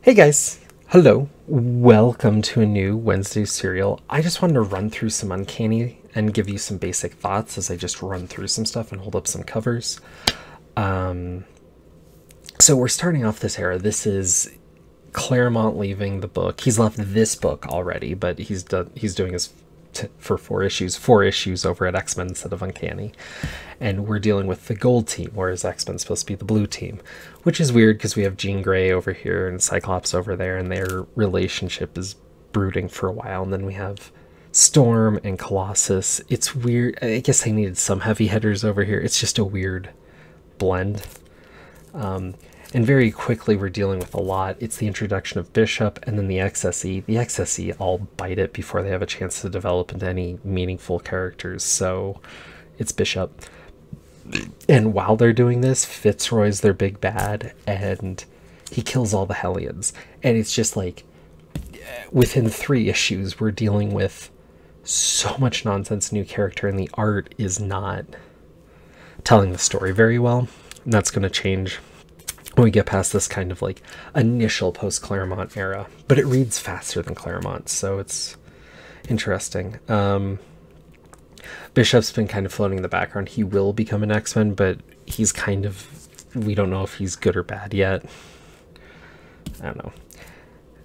Hey guys, hello, welcome to a new Wednesday serial. I just wanted to run through some Uncanny and give you some basic thoughts as I just run through some stuff and hold up some covers. So we're starting off this era. This is Claremont leaving the book. He's left this book already, but he's doing his for four issues over at X-Men instead of Uncanny. And we're dealing with the gold team, whereas X-Men's supposed to be the blue team, which is weird because we have Jean Grey over here and Cyclops over there, and their relationship is brooding for a while. And then we have Storm and Colossus. It's weird. I guess they needed some heavy hitters over here. It's just a weird blend. And very quickly, we're dealing with a lot. It's the introduction of Bishop and then the XSE. The XSE all bite it before they have a chance to develop into any meaningful characters. So it's Bishop. And while they're doing this, Fitzroy's their big bad, and he kills all the Hellions. And it's just like, within 3 issues, we're dealing with so much nonsense new character, and the art is not telling the story very well. And that's going to change when we get past this kind of like initial post-Claremont era. But it reads faster than Claremont, so it's interesting. Bishop's been kind of floating in the background. He will become an X-Men, but he's kind of, we don't know if he's good or bad yet. I don't know.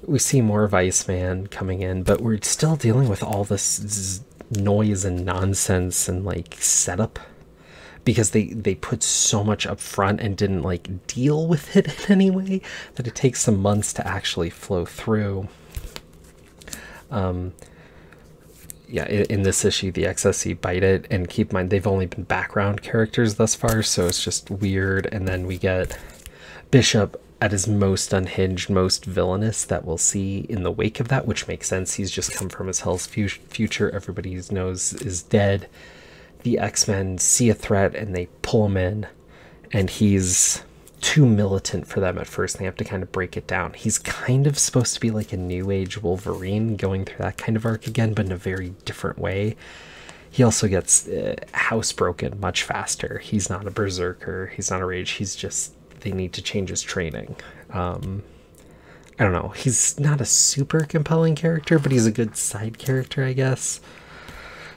We see more of Iceman coming in, but we're still dealing with all this noise and nonsense and like setup, because they put so much up front and didn't like deal with it in any way that it takes some months to actually flow through. Yeah, in this issue, the XSE bite it, and keep in mind, they've only been background characters thus far, so it's just weird. And then we get Bishop at his most unhinged, most villainous that we'll see in the wake of that, which makes sense. He's just come from his hell's future. Everybody knows is dead. The X-Men see a threat and they pull him in, and he's too militant for them at first. They have to kind of break it down. He's kind of supposed to be like a new age Wolverine going through that kind of arc again, but in a very different way. He also gets housebroken much faster. He's not a berserker. He's not a rage. He's just, they need to change his training. I don't know. He's not a super compelling character, but he's a good side character, I guess.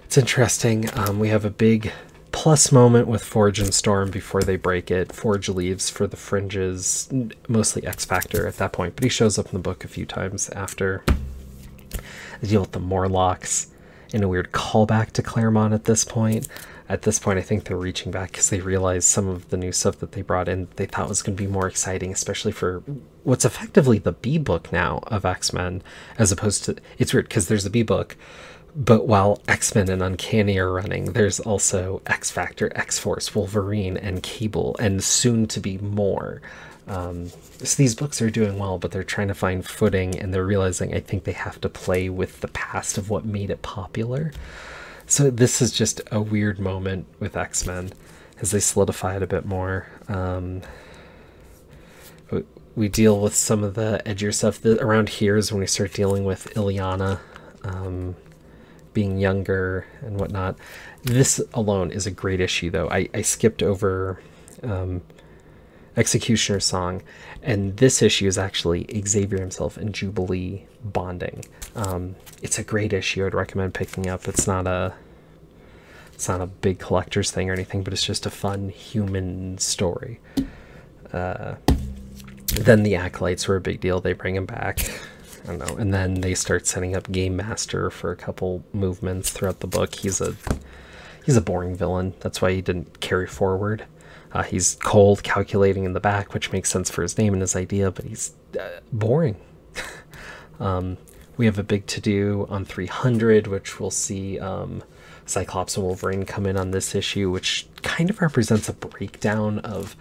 It's interesting. We have a big plus moment with Forge and Storm before they break it. Forge leaves for the Fringes, mostly X-Factor at that point, but he shows up in the book a few times after. They deal with the Morlocks in a weird callback to Claremont at this point. At this point, I think they're reaching back because they realize some of the new stuff that they brought in they thought was going to be more exciting, especially for what's effectively the B book now of X-Men, as opposed to, it's weird because there's a B book, but while X-Men and Uncanny are running, there's also X-Factor, X-Force, Wolverine, and Cable, and soon to be more. So these books are doing well, but they're trying to find footing, and they're realizing, I think, they have to play with the past of what made it popular. So this is just a weird moment with X-Men as they solidify it a bit more. We deal with some of the edgier stuff. Around here is when we start dealing with Ileana, being younger and whatnot. This alone is a great issue, though. I skipped over Executioner's Song, and this issue is actually Xavier himself and Jubilee bonding. It's a great issue. I'd recommend picking up. It's not a big collector's thing or anything, but it's just a fun human story. Then the Acolytes were a big deal. They bring him back. I don't know. And then they start setting up Game Master for a couple movements throughout the book. He's a boring villain. That's why he didn't carry forward. He's cold, calculating in the back, which makes sense for his name and his idea, but he's boring. We have a big to-do on 300, which we'll see Cyclops and Wolverine come in on this issue, which kind of represents a breakdown of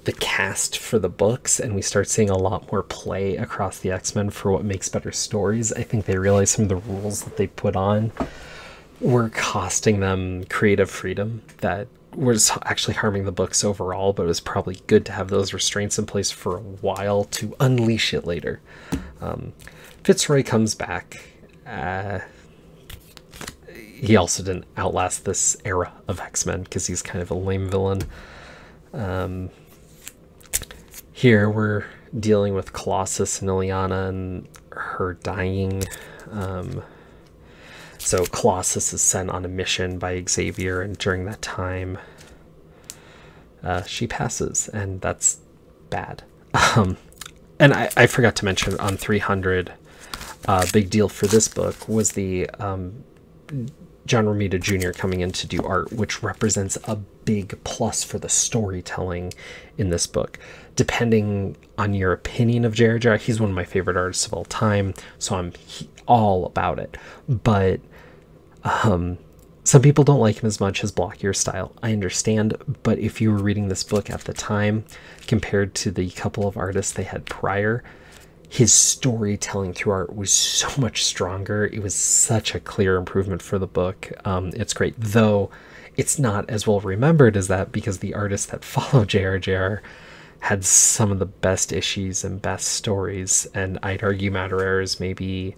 the cast for the books, and we start seeing a lot more play across the X-Men for what makes better stories. I think they realize some of the rules that they put on were costing them creative freedom that was actually harming the books overall, but it was probably good to have those restraints in place for a while to unleash it later. Fitzroy comes back. He also didn't outlast this era of X-Men because he's kind of a lame villain. Here we're dealing with Colossus and Ileana and her dying. So Colossus is sent on a mission by Xavier, and during that time, she passes, and that's bad. And I forgot to mention on 300, big deal for this book was the John Romita Jr. coming in to do art, which represents a big plus for the storytelling in this book. Depending on your opinion of J.R.J., he's one of my favorite artists of all time, so I'm all about it. But some people don't like him as much as blockier style. I understand, but if you were reading this book at the time, compared to the couple of artists they had prior, his storytelling through art was so much stronger. It was such a clear improvement for the book. It's great, though it's not as well remembered as that, because the artists that follow JRJR had some of the best issues and best stories, and I'd argue Madureira is maybe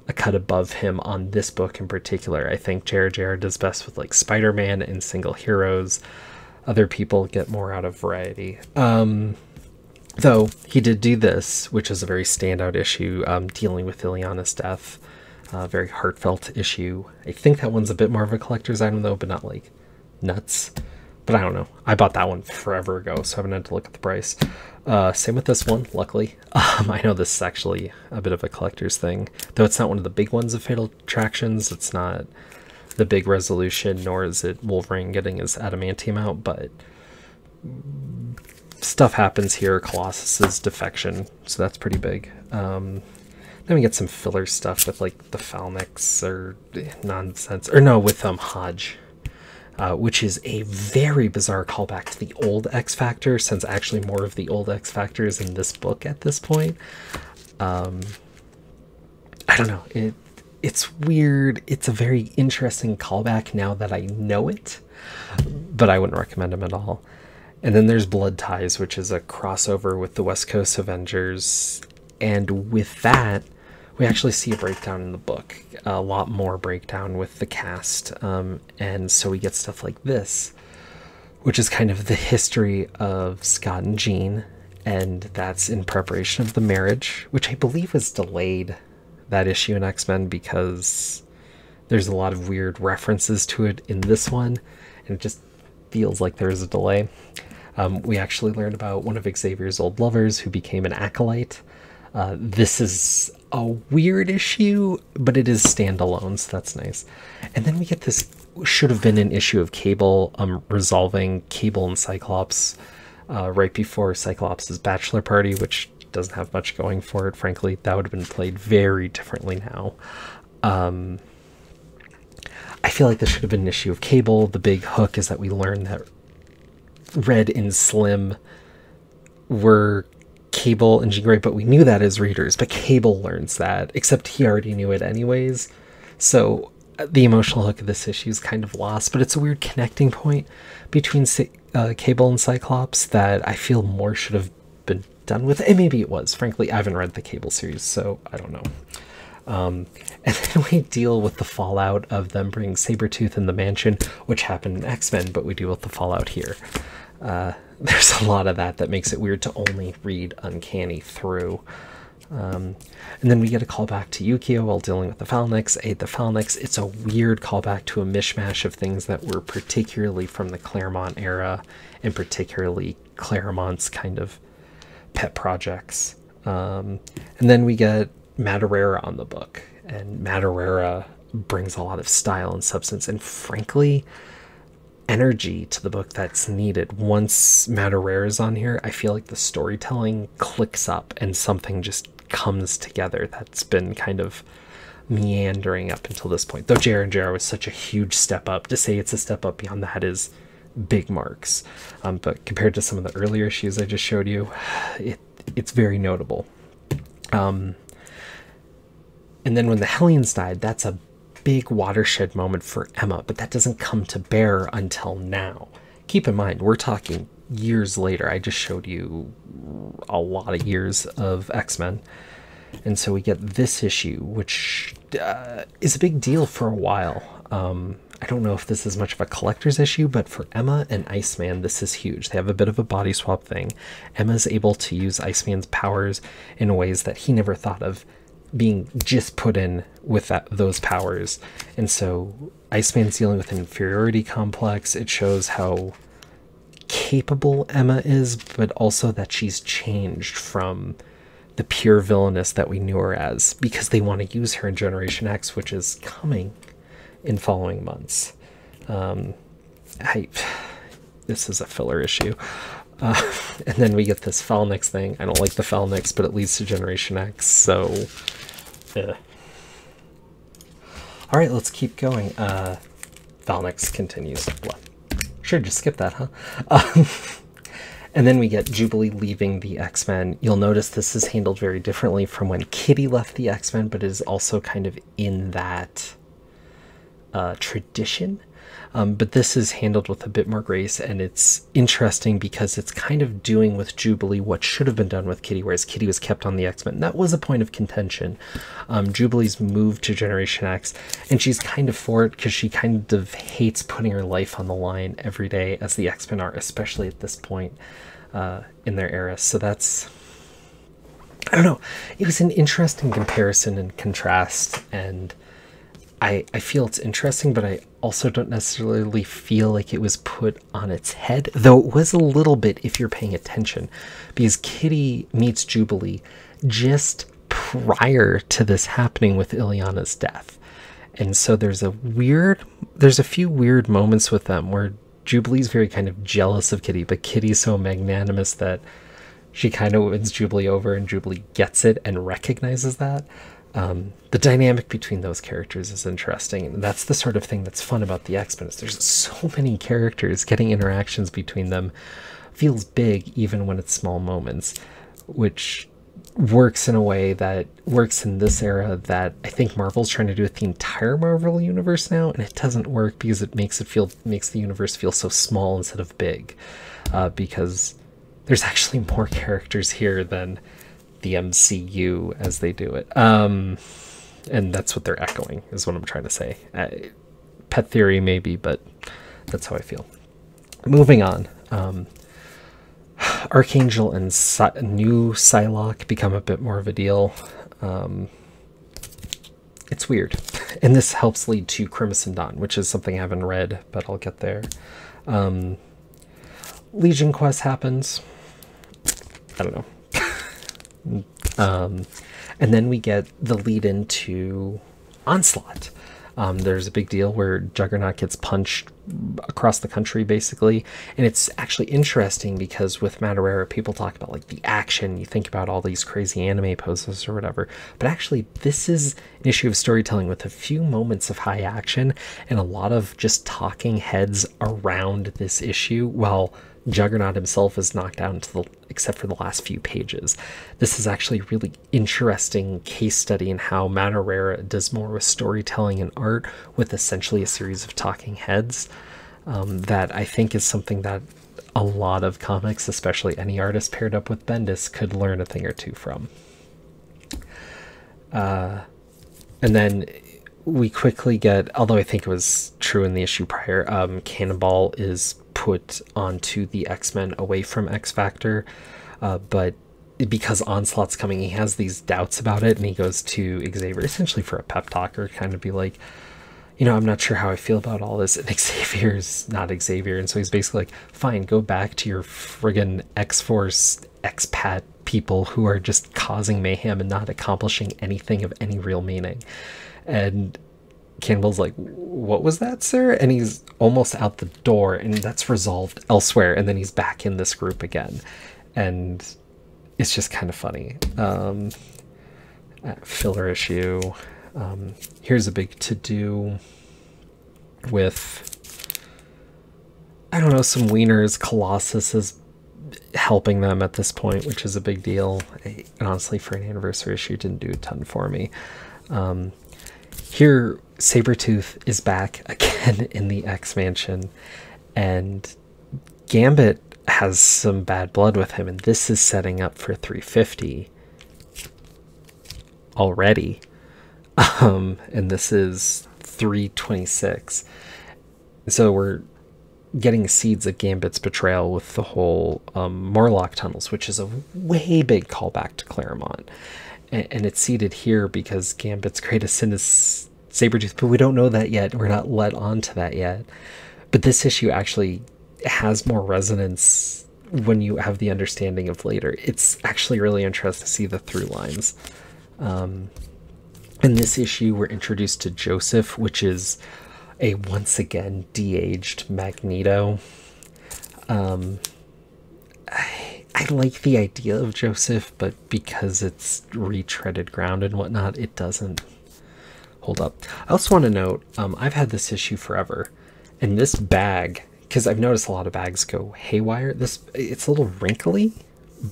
a cut above him on this book in particular. I think JRJR does best with like Spider-Man and single heroes. Other people get more out of variety. Though he did do this, which is a very standout issue, dealing with Ileana's death. Very heartfelt issue. I think that one's a bit more of a collector's item though, but not like nuts. But I don't know. I bought that one forever ago, so I haven't had to look at the price. Same with this one, luckily. I know this is actually a bit of a collector's thing, though it's not one of the big ones of Fatal Attractions. It's not the big resolution, nor is it Wolverine getting his adamantium out, but stuff happens here. Colossus's defection, so that's pretty big. Then we get some filler stuff with like the Phalnix or nonsense, or no, with Hodge. Which is a very bizarre callback to the old X Factor, since actually more of the old X Factor is in this book at this point. I don't know. It's weird. It's a very interesting callback now that I know it, but I wouldn't recommend them at all. And then there's Blood Ties, which is a crossover with the West Coast Avengers, and with that, we actually see a breakdown in the book, a lot more breakdown with the cast, and so we get stuff like this, which is kind of the history of Scott and Jean, and that's in preparation of the marriage, which I believe was delayed, that issue in X-Men, because there's a lot of weird references to it in this one, and it just feels like there's a delay. We actually learned about one of Xavier's old lovers who became an acolyte. This is a weird issue, but it is standalone, so that's nice. And then we get this, should have been an issue of Cable resolving Cable and Cyclops right before Cyclops' bachelor party, which doesn't have much going for it, frankly. That would have been played very differently now. I feel like this should have been an issue of Cable. The big hook is that we learn that Red and Slim were Cable and Jean Grey, but we knew that as readers, but Cable learns that, except he already knew it anyways. So the emotional hook of this issue is kind of lost, but it's a weird connecting point between Cable and Cyclops that I feel more should have been done with, and maybe it was. Frankly, I haven't read the Cable series, so I don't know. And then we deal with the fallout of them bringing Sabertooth in the mansion, which happened in X-Men, but we deal with the fallout here. There's a lot of that makes it weird to only read Uncanny through. And then we get a callback to Yukio while dealing with the Phalnix, Aid the Phalnix. It's a weird callback to a mishmash of things that were particularly from the Claremont era, and particularly Claremont's kind of pet projects. And then we get Madureira on the book, and Madureira brings a lot of style and substance, and frankly, energy to the book that's needed. Once Madureira is on here, I feel like the storytelling clicks up and something just comes together that's been kind of meandering up until this point. Though JR was such a huge step up, to say it's a step up beyond that is big marks. But compared to some of the earlier issues I just showed you, it's very notable. And then when the Hellions died, that's a big watershed moment for Emma, but that doesn't come to bear until now. Keep in mind, we're talking years later. I just showed you a lot of years of X-Men, and so we get this issue, which is a big deal for a while. I don't know if this is much of a collector's issue, but for Emma and Iceman, this is huge. They have a bit of a body swap thing. Emma's able to use Iceman's powers in ways that he never thought of being just put in with those powers. And so Iceman's dealing with an inferiority complex. It shows how capable Emma is, but also that she's changed from the pure villainess that we knew her as, because they want to use her in Generation X, which is coming in following months. This is a filler issue. And then we get this Falnix thing. I don't like the Falnix, but it leads to Generation X, so all right, let's keep going. Falnix continues. Sure, just skip that, huh? And then we get Jubilee leaving the X-Men. You'll notice this is handled very differently from when Kitty left the X-Men, but it is also kind of in that tradition. But this is handled with a bit more grace, and it's interesting because it's kind of doing with Jubilee what should have been done with Kitty, whereas Kitty was kept on the X-Men. That was a point of contention. Jubilee's moved to Generation X, and she's kind of for it because she kind of hates putting her life on the line every day, as the X-Men are, especially at this point in their era. So that's, I don't know, it was an interesting comparison and contrast, and I feel it's interesting, but I also don't necessarily feel like it was put on its head, though it was a little bit if you're paying attention, because Kitty meets Jubilee just prior to this happening with Ileana's death. And so there's a few weird moments with them where Jubilee's very kind of jealous of Kitty, but Kitty's so magnanimous that she kind of wins Jubilee over, and Jubilee gets it and recognizes that. The dynamic between those characters is interesting, and that's the sort of thing that's fun about the X-Men. There's so many characters, getting interactions between them feels big even when it's small moments, which works in a way that works in this era that I think Marvel's trying to do with the entire Marvel universe now, and it doesn't work because it makes the universe feel so small instead of big, because there's actually more characters here than the MCU as they do it, and that's what they're echoing, is what I'm trying to say. Pet theory maybe, but that's how I feel. Moving on, Archangel and new Psylocke become a bit more of a deal. It's weird, and this helps lead to Crimson Dawn, which is something I haven't read, but I'll get there. Legion Quest happens. I don't know. And then we get the lead into Onslaught. There's a big deal where Juggernaut gets punched across the country, basically, and it's actually interesting because with Madureira, people talk about like the action, you think about all these crazy anime poses or whatever, but actually this is an issue of storytelling with a few moments of high action and a lot of just talking heads around this issue, while Juggernaut himself is knocked down except for the last few pages. This is actually a really interesting case study in how Madureira does more with storytelling and art with essentially a series of talking heads, that I think is something that a lot of comics, especially any artist paired up with Bendis, could learn a thing or two from. And then we quickly get, although I think it was true in the issue prior, Cannonball is put onto the X-Men away from X-Factor, but because Onslaught's coming, he has these doubts about it, and he goes to Xavier essentially for a pep talk, or kind of be like, you know, I'm not sure how I feel about all this, and Xavier's not Xavier, and so he's basically like, fine, go back to your friggin' X-Force expat people who are just causing mayhem and not accomplishing anything of any real meaning. And Cannonball's like, what was that, sir? And he's almost out the door, and that's resolved elsewhere, and then he's back in this group again, and it's just kind of funny. Filler issue. Here's a big to-do with, I don't know, some wieners. Colossus is helping them at this point, which is a big deal. And honestly, for an anniversary issue, it didn't do a ton for me. Here, Sabertooth is back again in the X-Mansion, and Gambit has some bad blood with him, and this is setting up for 350 already. And this is 326. So we're getting seeds of Gambit's betrayal with the whole Morlock tunnels, which is a way big callback to Claremont. And it's seeded here because Gambit's greatest sin is Sabertooth, but we don't know that yet. We're not let on to that yet. But this issue actually has more resonance when you have the understanding of later. It's actually really interesting to see the through lines. In this issue, we're introduced to Joseph, which is a once again de-aged Magneto. I like the idea of Joseph, but because it's retreaded ground and whatnot, it doesn't hold up. I also want to note, I've had this issue forever, and this bag, because I've noticed a lot of bags go haywire, it's a little wrinkly,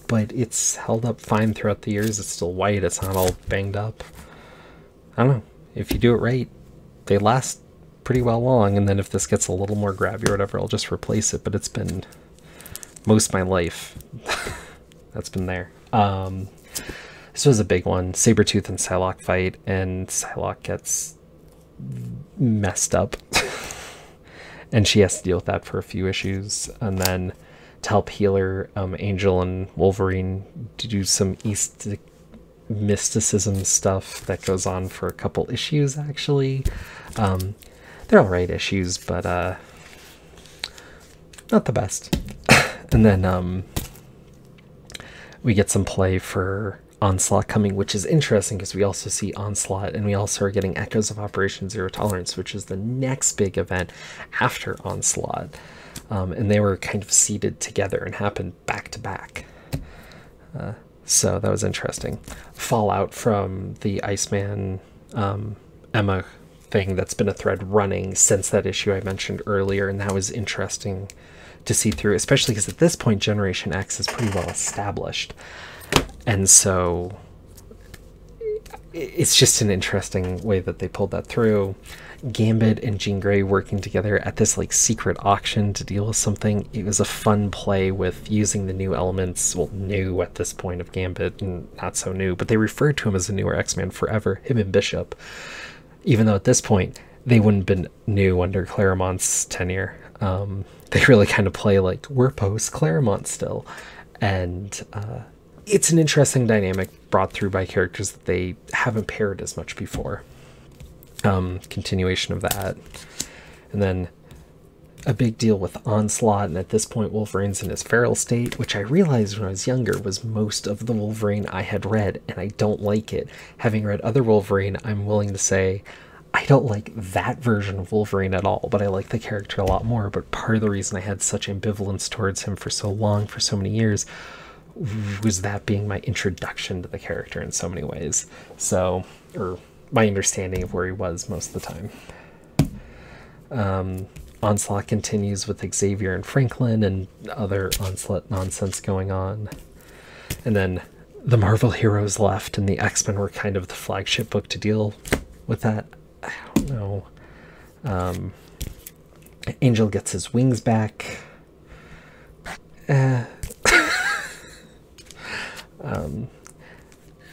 but it's held up fine throughout the years. It's still white, it's not all banged up. I don't know, if you do it right, they last pretty well long, and then if this gets a little more grabby or whatever, I'll just replace it. But it's been most of my life that's been there. This was a big one. Sabertooth and Psylocke fight, and Psylocke gets messed up and she has to deal with that for a few issues. And then to help heal her, Angel and Wolverine do some East mysticism stuff that goes on for a couple issues, actually. They're alright issues, but not the best. And then we get some play for Onslaught coming, which is interesting because we also see Onslaught, and we also are getting echoes of Operation Zero Tolerance, which is the next big event after Onslaught. And they were kind of seeded together and happened back to back. So that was interesting. Fallout from the Iceman Emma thing, that's been a thread running since that issue I mentioned earlier, and that was interesting to see through, especially because at this point Generation X is pretty well established, and so it's just an interesting way that they pulled that through. Gambit and Jean Grey working together at this like secret auction to deal with something. It was a fun play with using the new elements, well, new at this point of Gambit and not so new, but they referred to him as a newer X-Man forever, him and Bishop, even though at this point they wouldn't have been new under Claremont's tenure. They really kind of play like we're post Claremont still, and it's an interesting dynamic brought through by characters that they haven't paired as much before. Continuation of that, and then a big deal with Onslaught, and at this point Wolverine's in his feral state, which I realized when I was younger was most of the Wolverine I had read, and I don't like it. Having read other Wolverine, I'm willing to say I don't like that version of Wolverine at all, but I like the character a lot more. But part of the reason I had such ambivalence towards him for so long, for so many years, was that being my introduction to the character in so many ways. So, or my understanding of where he was most of the time. Onslaught continues with Xavier and Franklin and other Onslaught nonsense going on. And then the Marvel heroes left, and the X-Men were kind of the flagship book to deal with that. I don't know. Angel gets his wings back.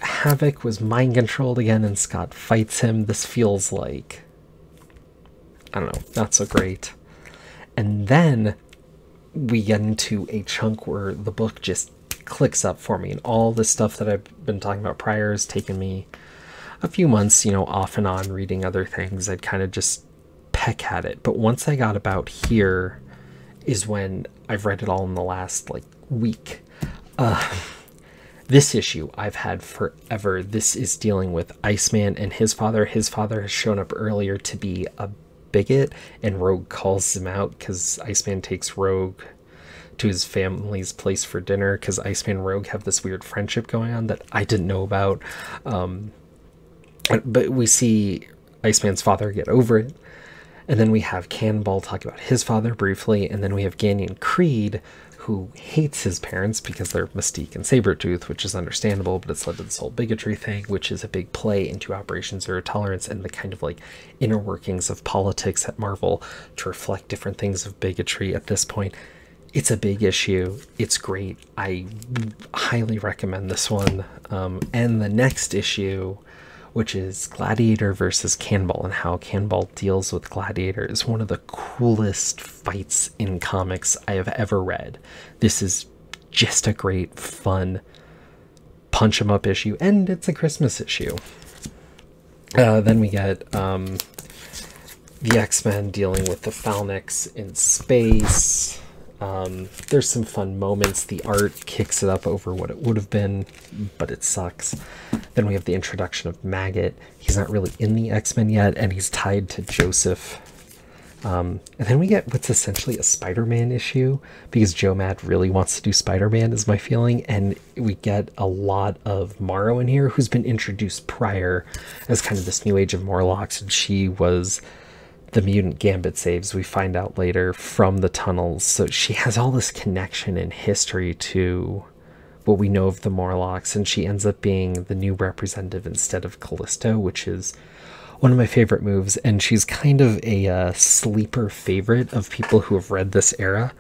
Havoc was mind controlled again, and Scott fights him. This feels like, I don't know, not so great. And then we get into a chunk where the book just clicks up for me, and all the stuff that I've been talking about prior has taken me a few months, you know, off and on reading other things. I'd kind of just peck at it. But once I got about here is when I've read it all in the last like week. This issue I've had forever. This is dealing with Iceman and his father. His father has shown up earlier to be a bigot, and Rogue calls him out because Iceman takes Rogue to his family's place for dinner, because Iceman and Rogue have this weird friendship going on that I didn't know about. But we see Iceman's father get over it, and then we have Cannonball talk about his father briefly, and then we have Ganyan Creed, who hates his parents because they're Mystique and Sabertooth, which is understandable, but it's led to this whole bigotry thing, which is a big play into Operation Zero Tolerance and the kind of like inner workings of politics at Marvel to reflect different things of bigotry at this point. It's a big issue. It's great. I highly recommend this one. And the next issue, which is Gladiator versus Cannonball, and how Cannonball deals with Gladiator is one of the coolest fights in comics I have ever read. This is just a great, fun, punch 'em up issue, and it's a Christmas issue. Then we get the X-Men dealing with the Falnics in space. There's some fun moments. The art kicks it up over what it would have been, but it sucks. Then we have the introduction of Maggot. He's not really in the X-Men yet, and he's tied to Joseph. And then we get what's essentially a Spider-Man issue, because Joe Mad really wants to do Spider-Man, is my feeling. And we get a lot of Morrow in here, who's been introduced prior as kind of this new age of Morlocks, and she was the mutant Gambit saves, we find out later, from the tunnels. So she has all this connection in history to what we know of the Morlocks, and she ends up being the new representative instead of Callisto, which is one of my favorite moves. And she's kind of a sleeper favorite of people who have read this era.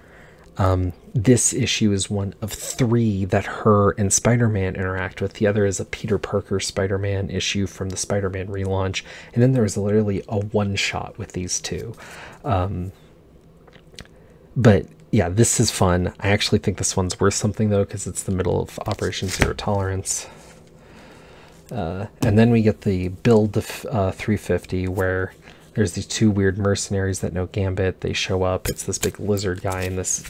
This issue is one of 3 that her and Spider-Man interact with. The other is a Peter Parker Spider-Man issue from the Spider-Man relaunch, and then there's literally a one-shot with these 2. But yeah, this is fun. I actually think this one's worth something, though, because it's the middle of Operation Zero Tolerance. And then we get the build of 350, where there's these 2 weird mercenaries that know Gambit. They show up. It's this big lizard guy and this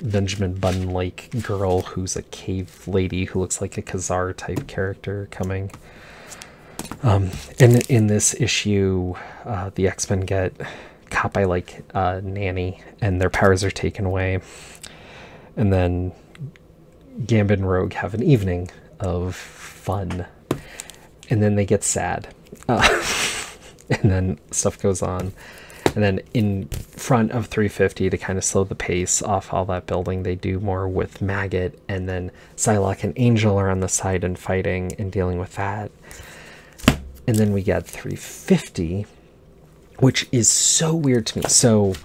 Benjamin Button-like girl who's a cave lady who looks like a Khazar type character coming. And in this issue, the X-Men get caught by like Nanny, and their powers are taken away. And then Gambit and Rogue have an evening of fun. And then they get sad. And then stuff goes on. And then in front of 350, to kind of slow the pace off all that building, they do more with Maggot. And then Psylocke and Angel are on the side and fighting and dealing with that. And then we get 350, which is so weird to me. So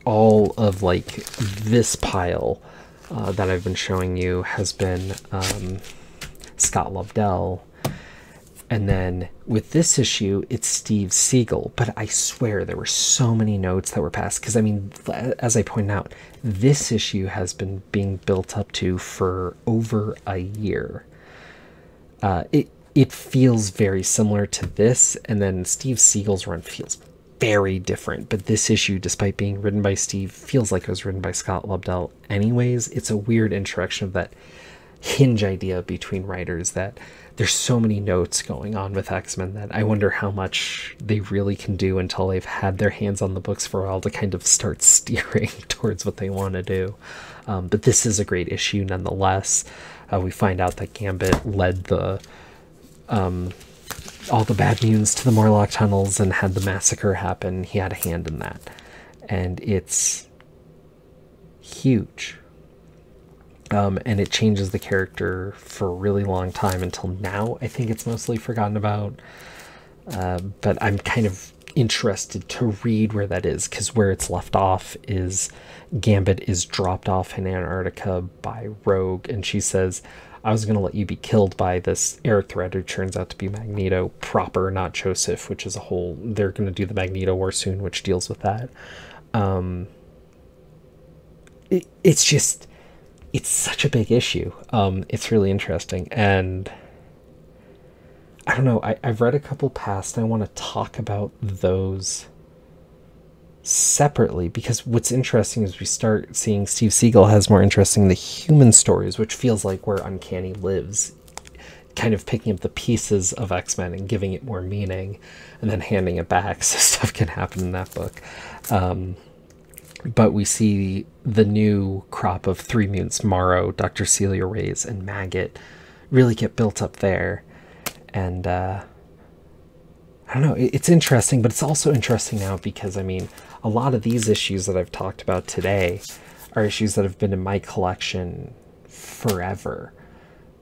all of like this pile that I've been showing you has been Scott Lobdell. And then with this issue, it's Steve Siegel. But I swear there were so many notes that were passed. Because, I mean, as I point out, this issue has been being built up to for over a year. It feels very similar to this. And then Steve Siegel's run feels very different. But this issue, despite being written by Steve, feels like it was written by Scott Lobdell anyways. It's a weird interaction of that hinge idea between writers, that there's so many notes going on with X-Men that I wonder how much they really can do until they've had their hands on the books for a while to kind of start steering towards what they want to do. But this is a great issue nonetheless. We find out that Gambit led the all the bad mutants to the Morlock tunnels and had the massacre happen. He had a hand in that. And it's huge. And it changes the character for a really long time until now. I think it's mostly forgotten about. But I'm kind of interested to read where that is, because where it's left off is Gambit is dropped off in Antarctica by Rogue, and she says, I was going to let you be killed by this air threat who turns out to be Magneto proper, not Joseph, which is a whole... They're going to do the Magneto War soon, which deals with that. It's just... It's such a big issue. It's really interesting. And I don't know. I've read a couple past, and I want to talk about those separately, because what's interesting is we start seeing Steve Siegel has more interest in the human stories, which feels like where Uncanny lives, kind of picking up the pieces of X-Men and giving it more meaning and then handing it back so stuff can happen in that book. But we see the new crop of 3 mutants, Morrow, Dr. Celia Reyes, and Maggot, really get built up there. And I don't know, it's interesting, but it's also interesting now because, I mean, a lot of these issues that I've talked about today are issues that have been in my collection forever,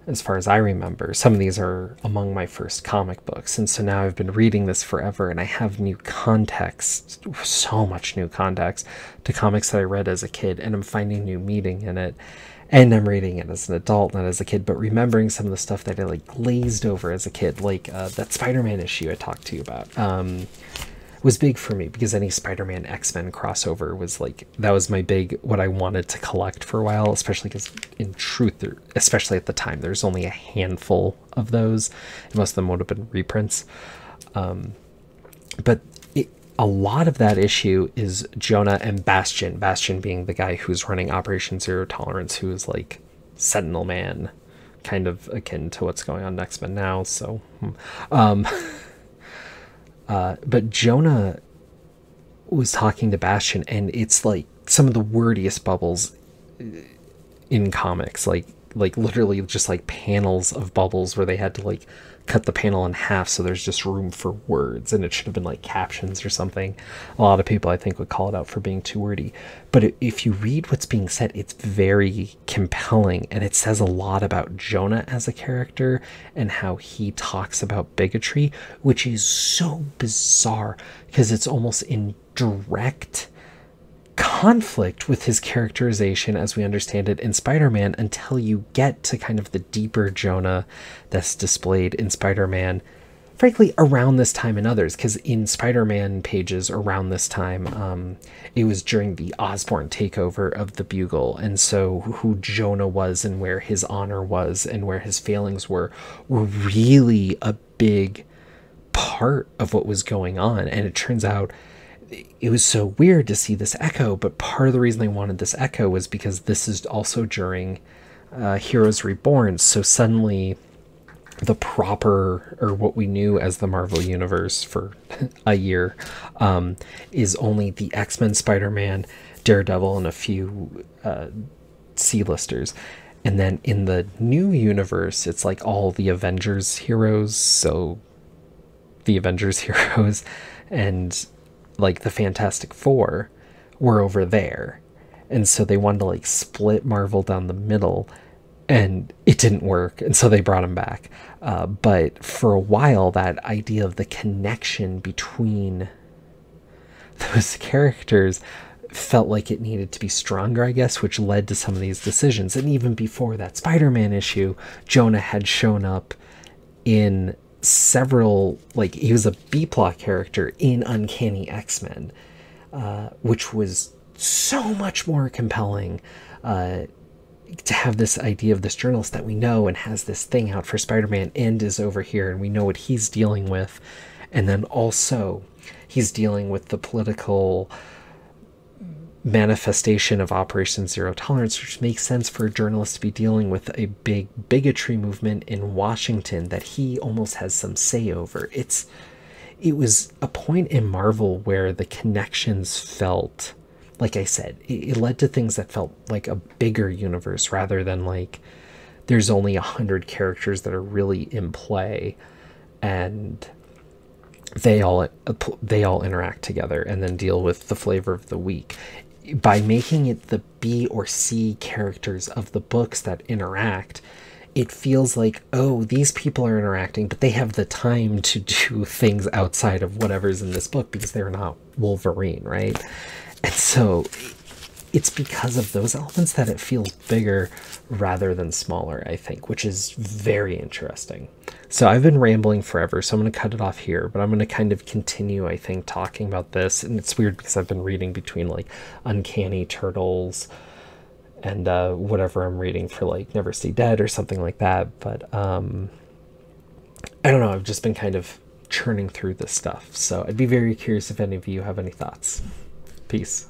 as far as I remember. Some of these are among my first comic books, and so now I've been reading this forever, and I have new context, so much new context to comics that I read as a kid, and I'm finding new meaning in it. And I'm reading it as an adult, not as a kid, but remembering some of the stuff that I like glazed over as a kid, like that Spider-Man issue I talked to you about, was big for me because any Spider-Man X-Men crossover was like, that was my big, what I wanted to collect for a while, especially because in truth, especially at the time, there's only a handful of those. Most of them would have been reprints. But a lot of that issue is Jonah and Bastion being the guy who's running Operation Zero Tolerance, who is like Sentinel Man, kind of akin to what's going on in X-Men now. So, but Jonah was talking to Bastion, and it's like some of the wordiest bubbles in comics, like literally just like panels of bubbles where they had to like cut the panel in half so there's just room for words, and it should have been like captions or something. A lot of people I think would call it out for being too wordy, but if you read what's being said, it's very compelling, and it says a lot about Jonah as a character and how he talks about bigotry, which is so bizarre because it's almost in direct conflict with his characterization as we understand it in Spider-Man, until you get to kind of the deeper Jonah that's displayed in Spider-Man, frankly, around this time and others, because in Spider-Man pages around this time, it was during the Osborn takeover of the Bugle, and so who Jonah was and where his honor was and where his failings were really a big part of what was going on. And it turns out it was so weird to see this echo, but part of the reason they wanted this echo was because this is also during Heroes Reborn. So suddenly the proper, or what we knew as the Marvel Universe for a year, is only the X-Men, Spider-Man, Daredevil, and a few C-listers. And then in the new universe, it's like all the Avengers heroes. So the Avengers heroes and like the Fantastic Four were over there, and so they wanted to like split Marvel down the middle, and it didn't work, and so they brought him back. But for a while, that idea of the connection between those characters felt like it needed to be stronger, I guess, which led to some of these decisions. And even before that Spider-Man issue, Jonah had shown up in several, like he was a B-plot character in Uncanny X-Men, which was so much more compelling to have this idea of this journalist that we know and has this thing out for Spider-Man and is over here and we know what he's dealing with, and then also he's dealing with the political manifestation of Operation Zero Tolerance, which makes sense for a journalist to be dealing with a big bigotry movement in Washington that he almost has some say over. It was a point in Marvel where the connections felt, like I said, it led to things that felt like a bigger universe rather than like there's only 100 characters that are really in play and they all interact together and then deal with the flavor of the week. By making it the B or C characters of the books that interact, it feels like, oh, these people are interacting, but they have the time to do things outside of whatever's in this book because they're not Wolverine, right? And so it's because of those elements that it feels bigger rather than smaller, I think, which is very interesting. So I've been rambling forever, so I'm going to cut it off here, but I'm going to kind of continue, I think, talking about this. And it's weird because I've been reading between like Uncanny Turtles and whatever I'm reading for like Never Stay Dead or something like that. But I don't know, I've just been kind of churning through this stuff. So I'd be very curious if any of you have any thoughts. Peace.